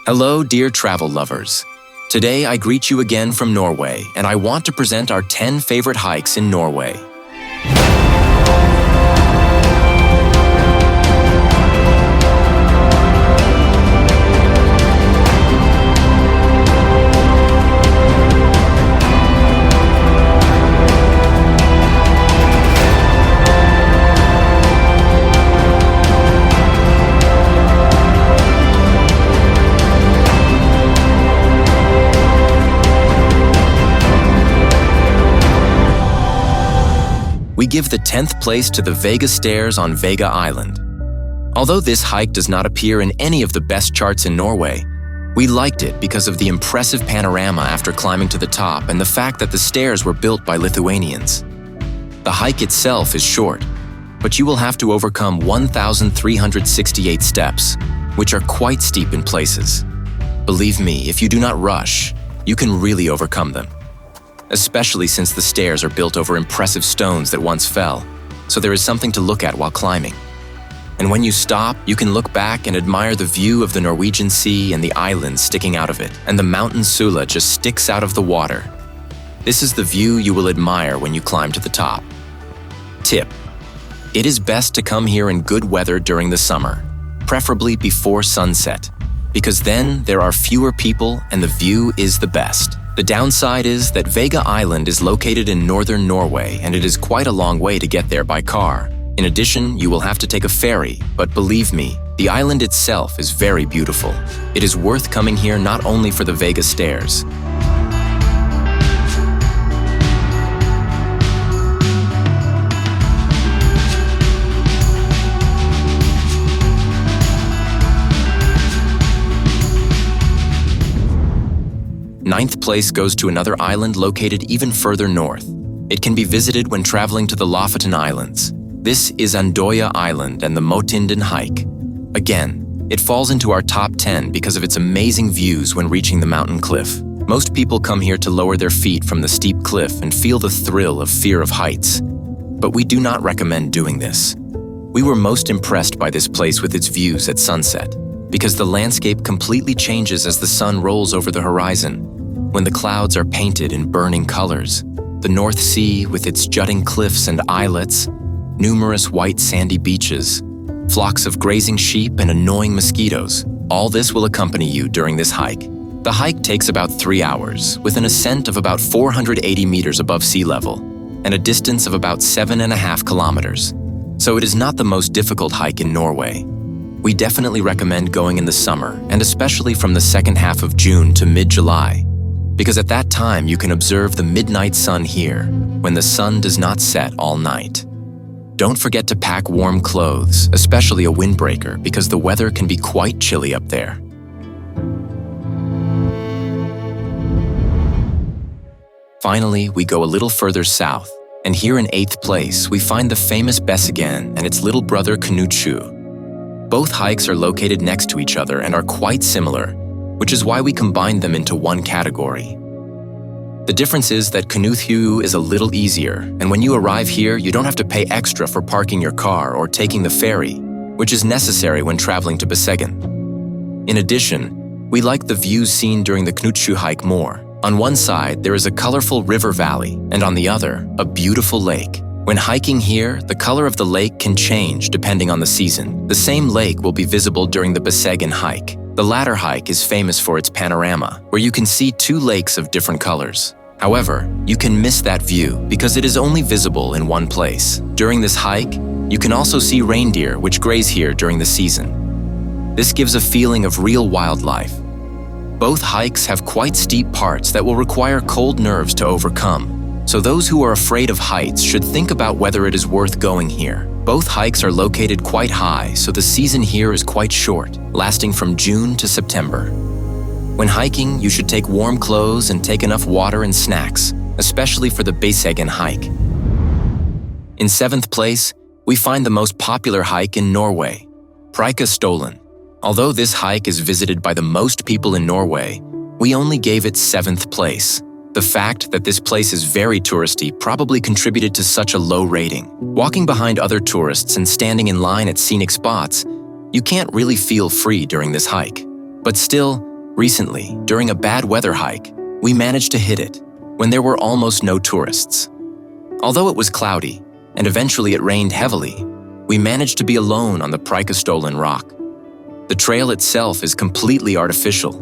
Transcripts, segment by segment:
Hello, dear travel lovers. Today I greet you again from Norway, and I want to present our 10 favorite hikes in Norway. We give the 10th place to the Vega Stairs on Vega Island. Although this hike does not appear in any of the best charts in Norway, we liked it because of the impressive panorama after climbing to the top and the fact that the stairs were built by Lithuanians. The hike itself is short, but you will have to overcome 1,368 steps, which are quite steep in places. Believe me, if you do not rush, you can really overcome them. Especially since the stairs are built over impressive stones that once fell, so there is something to look at while climbing. And when you stop, you can look back and admire the view of the Norwegian Sea and the islands sticking out of it, and the mountain Sula just sticks out of the water. This is the view you will admire when you climb to the top. Tip: it is best to come here in good weather during the summer, preferably before sunset, because then there are fewer people and the view is the best. The downside is that Vega Island is located in northern Norway and it is quite a long way to get there by car. In addition, you will have to take a ferry, but believe me, the island itself is very beautiful. It is worth coming here not only for the Vega Stairs. Ninth place goes to another island located even further north. It can be visited when traveling to the Lofoten Islands. This is Andoya Island and the Motinden hike. Again, it falls into our top 10 because of its amazing views when reaching the mountain cliff. Most people come here to lower their feet from the steep cliff and feel the thrill of fear of heights. But we do not recommend doing this. We were most impressed by this place with its views at sunset, because the landscape completely changes as the sun rolls over the horizon. When the clouds are painted in burning colors, the North Sea with its jutting cliffs and islets, numerous white sandy beaches, flocks of grazing sheep and annoying mosquitoes, all this will accompany you during this hike. The hike takes about 3 hours, with an ascent of about 480 meters above sea level, and a distance of about 7.5 kilometers. So it is not the most difficult hike in Norway. We definitely recommend going in the summer, and especially from the second half of June to mid-July, because at that time you can observe the midnight sun here, when the sun does not set all night. Don't forget to pack warm clothes, especially a windbreaker, because the weather can be quite chilly up there. Finally, we go a little further south, and here in 8th place we find the famous Besseggen and its little brother Knutju. Both hikes are located next to each other and are quite similar, which is why we combined them into one category. The difference is that Knutju is a little easier, and when you arrive here, you don't have to pay extra for parking your car or taking the ferry, which is necessary when traveling to Besseggen. In addition, we like the views seen during the Knutju hike more. On one side, there is a colorful river valley, and on the other, a beautiful lake. When hiking here, the color of the lake can change depending on the season. The same lake will be visible during the Besseggen hike. The latter hike is famous for its panorama, where you can see 2 lakes of different colors. However, you can miss that view because it is only visible in one place. During this hike, you can also see reindeer which graze here during the season. This gives a feeling of real wildlife. Both hikes have quite steep parts that will require cold nerves to overcome, so those who are afraid of heights should think about whether it is worth going here. Both hikes are located quite high, so the season here is quite short, lasting from June to September. When hiking, you should take warm clothes and take enough water and snacks, especially for the Besseggen hike. In 7th place, we find the most popular hike in Norway, Preikestolen. Although this hike is visited by the most people in Norway, we only gave it 7th place. The fact that this place is very touristy probably contributed to such a low rating. Walking behind other tourists and standing in line at scenic spots, you can't really feel free during this hike. But still, Recently, during a bad weather hike, we managed to hit it when there were almost no tourists. Although it was cloudy, and eventually it rained heavily, we managed to be alone on the Preikestolen rock. The trail itself is completely artificial,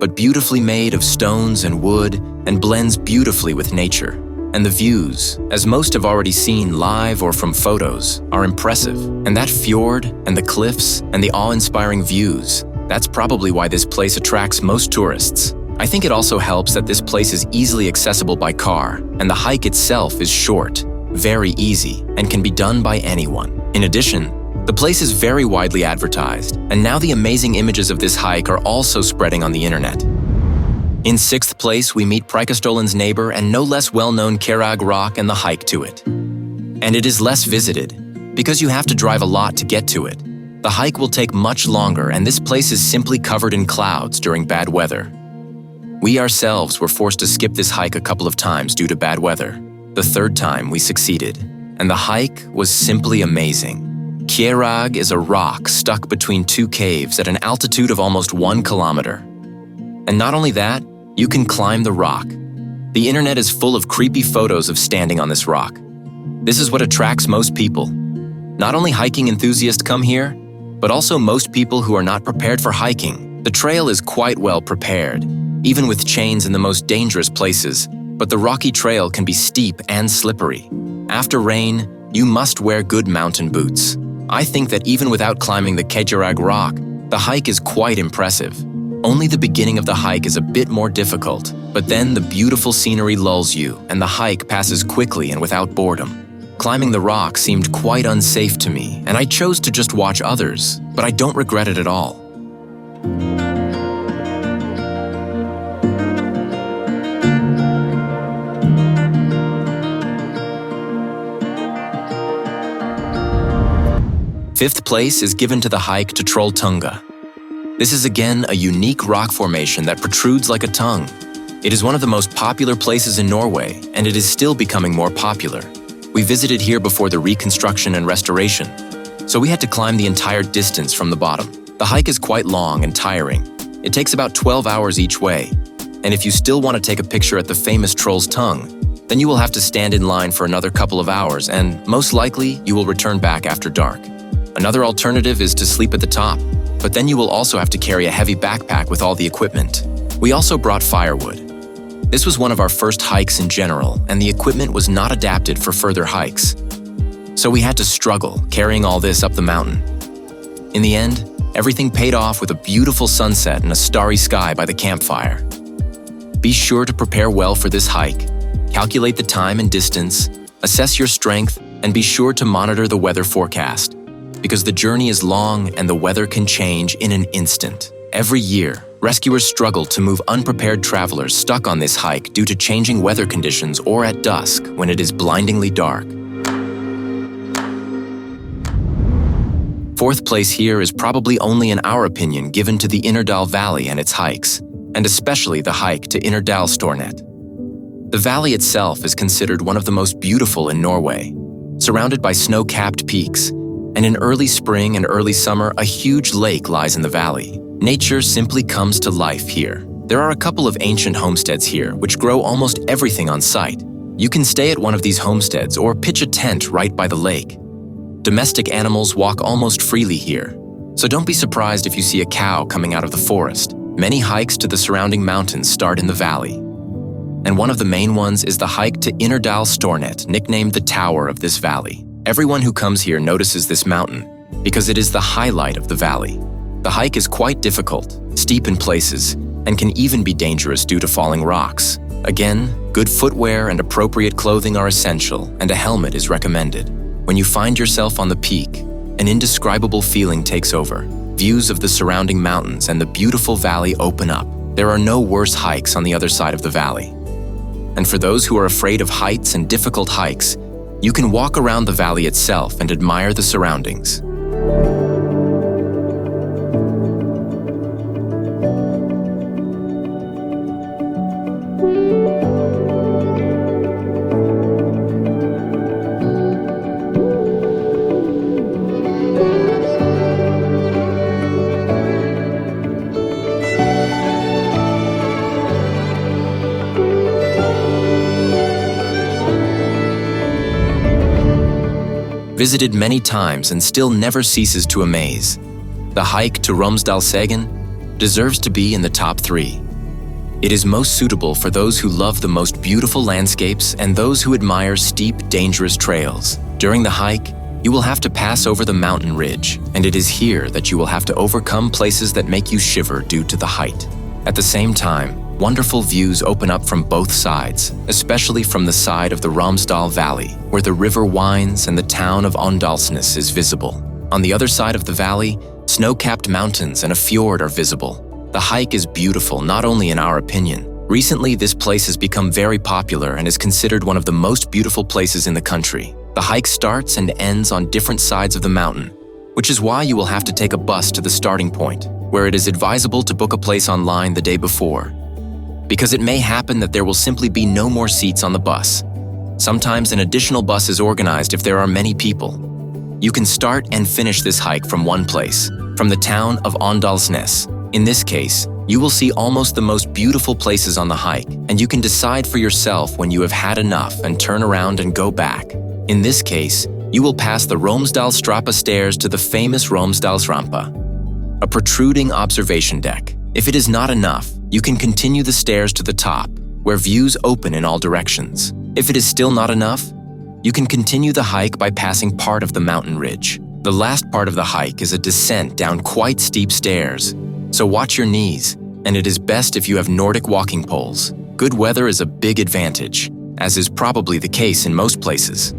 but beautifully made of stones and wood and blends beautifully with nature. And the views, as most have already seen live or from photos, are impressive. And that fjord and the cliffs and the awe-inspiring views, that's probably why this place attracts most tourists. I think it also helps that this place is easily accessible by car, and the hike itself is short, very easy, and can be done by anyone. In addition, the place is very widely advertised, and now the amazing images of this hike are also spreading on the internet. In 6th place, we meet Preikestolen's neighbor and no less well-known Kerag Rock and the hike to it. And it is less visited, because you have to drive a lot to get to it. The hike will take much longer, and this place is simply covered in clouds during bad weather. We ourselves were forced to skip this hike a couple of times due to bad weather. The 3rd time, we succeeded, and the hike was simply amazing. Kerag is a rock stuck between 2 caves at an altitude of almost 1 kilometer. And not only that, you can climb the rock. The internet is full of creepy photos of standing on this rock. This is what attracts most people. Not only hiking enthusiasts come here, but also most people who are not prepared for hiking. The trail is quite well prepared, even with chains in the most dangerous places, but the rocky trail can be steep and slippery. After rain, you must wear good mountain boots. I think that even without climbing the Kerag Rock, the hike is quite impressive. Only the beginning of the hike is a bit more difficult, but then the beautiful scenery lulls you and the hike passes quickly and without boredom. Climbing the rock seemed quite unsafe to me, and I chose to just watch others, but I don't regret it at all. Fifth place is given to the hike to Trolltunga. This is again a unique rock formation that protrudes like a tongue. It is one of the most popular places in Norway, and it is still becoming more popular. We visited here before the reconstruction and restoration, so we had to climb the entire distance from the bottom. The hike is quite long and tiring. It takes about 12 hours each way, and if you still want to take a picture at the famous Troll's Tongue, then you will have to stand in line for another couple of hours, and most likely you will return back after dark. Another alternative is to sleep at the top, but then you will also have to carry a heavy backpack with all the equipment. We also brought firewood. This was one of our first hikes in general, and the equipment was not adapted for further hikes. So we had to struggle carrying all this up the mountain. In the end, everything paid off with a beautiful sunset and a starry sky by the campfire. Be sure to prepare well for this hike, calculate the time and distance, assess your strength, and be sure to monitor the weather forecast, because the journey is long and the weather can change in an instant. Every year, rescuers struggle to move unprepared travelers stuck on this hike due to changing weather conditions or at dusk when it is blindingly dark. Fourth place here is probably only in our opinion given to the Innerdal Valley and its hikes, and especially the hike to Innerdalstornet. The valley itself is considered one of the most beautiful in Norway, surrounded by snow-capped peaks, and in early spring and early summer, a huge lake lies in the valley. Nature simply comes to life here. There are a couple of ancient homesteads here which grow almost everything on site. You can stay at one of these homesteads or pitch a tent right by the lake. Domestic animals walk almost freely here, so don't be surprised if you see a cow coming out of the forest. Many hikes to the surrounding mountains start in the valley, and one of the main ones is the hike to Innerdalstornet, nicknamed the Tower of this valley. Everyone who comes here notices this mountain because it is the highlight of the valley. The hike is quite difficult, steep in places, and can even be dangerous due to falling rocks. Again, good footwear and appropriate clothing are essential, and a helmet is recommended. When you find yourself on the peak, an indescribable feeling takes over. Views of the surrounding mountains and the beautiful valley open up. There are no worse hikes on the other side of the valley. And for those who are afraid of heights and difficult hikes, you can walk around the valley itself and admire the surroundings. visited many times and still never ceases to amaze. The hike to Romsdalsegen deserves to be in the top 3. It is most suitable for those who love the most beautiful landscapes and those who admire steep, dangerous trails. During the hike, you will have to pass over the mountain ridge, and it is here that you will have to overcome places that make you shiver due to the height. At the same time, wonderful views open up from both sides, especially from the side of the Romsdal Valley, where the river winds and the town of Åndalsnes is visible. On the other side of the valley, snow-capped mountains and a fjord are visible. The hike is beautiful, not only in our opinion. Recently, this place has become very popular and is considered one of the most beautiful places in the country. The hike starts and ends on different sides of the mountain, which is why you will have to take a bus to the starting point, where it is advisable to book a place online the day before, because it may happen that there will simply be no more seats on the bus. Sometimes an additional bus is organized if there are many people. You can start and finish this hike from one place, from the town of Åndalsnes. In this case, you will see almost the most beautiful places on the hike, and you can decide for yourself when you have had enough and turn around and go back. In this case, you will pass the Romsdalstrappa stairs to the famous Romsdalsrampa, a protruding observation deck. If it is not enough, you can continue the stairs to the top, where views open in all directions. If it is still not enough, you can continue the hike by passing part of the mountain ridge. The last part of the hike is a descent down quite steep stairs, so watch your knees, and it is best if you have Nordic walking poles. Good weather is a big advantage, as is probably the case in most places.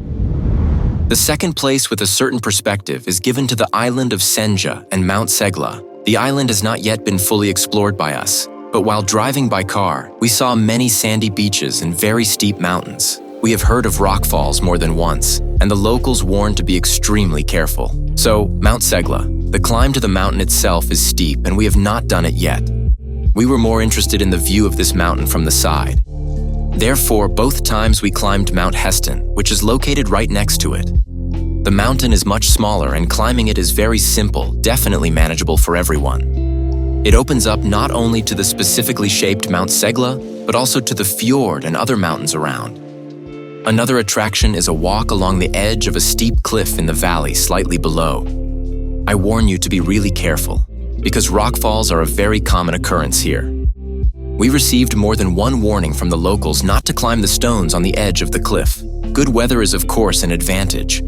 The second place with a certain perspective is given to the island of Senja and Mount Segla. The island has not yet been fully explored by us, but while driving by car, we saw many sandy beaches and very steep mountains. We have heard of rock falls more than once, and the locals warned to be extremely careful. So, Mount Segla. The climb to the mountain itself is steep, and we have not done it yet. We were more interested in the view of this mountain from the side. Therefore, both times we climbed Mount Heston, which is located right next to it. The mountain is much smaller, and climbing it is very simple, definitely manageable for everyone. It opens up not only to the specifically shaped Mount Segla, but also to the fjord and other mountains around. Another attraction is a walk along the edge of a steep cliff in the valley slightly below. I warn you to be really careful, because rockfalls are a very common occurrence here. We received more than one warning from the locals not to climb the stones on the edge of the cliff. Good weather is of course an advantage,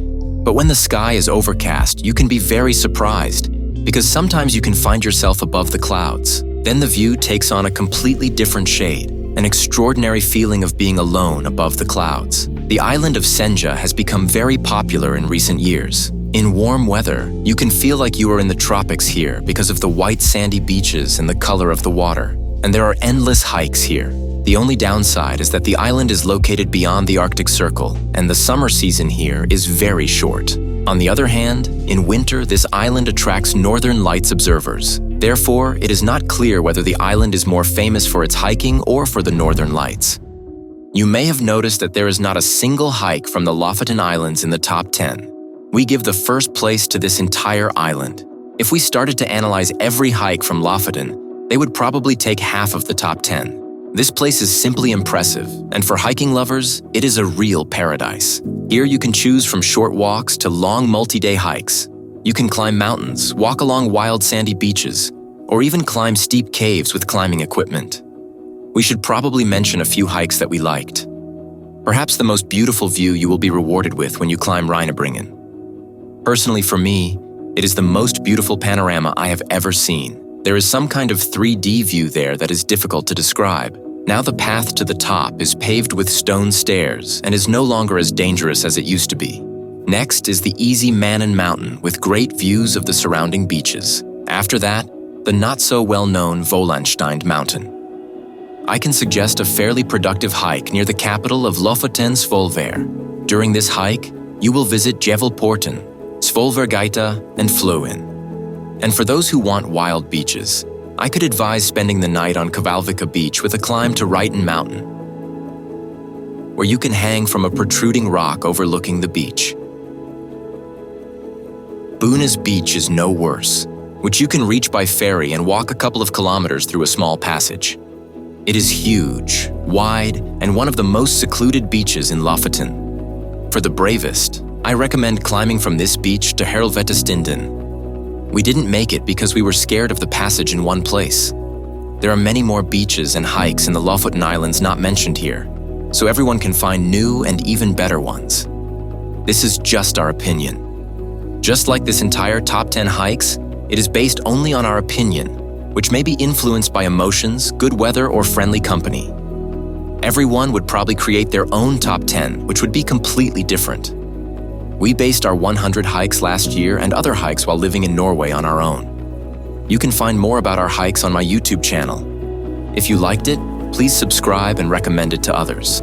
but when the sky is overcast, you can be very surprised, because sometimes you can find yourself above the clouds. Then the view takes on a completely different shade, an extraordinary feeling of being alone above the clouds. The island of Senja has become very popular in recent years. In warm weather, you can feel like you are in the tropics here because of the white sandy beaches and the color of the water. And there are endless hikes here. The only downside is that the island is located beyond the Arctic Circle, and the summer season here is very short. On the other hand, in winter, this island attracts northern lights observers. Therefore, it is not clear whether the island is more famous for its hiking or for the northern lights. You may have noticed that there is not a single hike from the Lofoten Islands in the top 10. We give the first place to this entire island. If we started to analyze every hike from Lofoten, they would probably take half of the top 10. This place is simply impressive, and for hiking lovers, it is a real paradise. Here you can choose from short walks to long multi-day hikes. You can climb mountains, walk along wild sandy beaches, or even climb steep caves with climbing equipment. We should probably mention a few hikes that we liked. Perhaps the most beautiful view you will be rewarded with when you climb Rheinebringen. Personally for me, it is the most beautiful panorama I have ever seen. There is some kind of 3D view there that is difficult to describe. Now the path to the top is paved with stone stairs and is no longer as dangerous as it used to be. Next is the easy Mannen Mountain with great views of the surrounding beaches. After that, the not-so-well-known Volandstein Mountain. I can suggest a fairly productive hike near the capital of Lofoten, Svolvær. During this hike, you will visit Djevelporten, Svolværgeita, and Fløen. And for those who want wild beaches, I could advise spending the night on Kvalvika Beach with a climb to Ryton Mountain, where you can hang from a protruding rock overlooking the beach. Buna's Beach is no worse, which you can reach by ferry and walk a couple of kilometers through a small passage. It is huge, wide, and one of the most secluded beaches in Lofoten. For the bravest, I recommend climbing from this beach to Herlvetestinden. We didn't make it because we were scared of the passage in one place. There are many more beaches and hikes in the Lofoten Islands not mentioned here, so everyone can find new and even better ones. This is just our opinion. Just like this entire top 10 hikes, it is based only on our opinion, which may be influenced by emotions, good weather, or friendly company. Everyone would probably create their own top 10, which would be completely different. We based our 100 hikes last year and other hikes while living in Norway on our own. You can find more about our hikes on my YouTube channel. If you liked it, please subscribe and recommend it to others.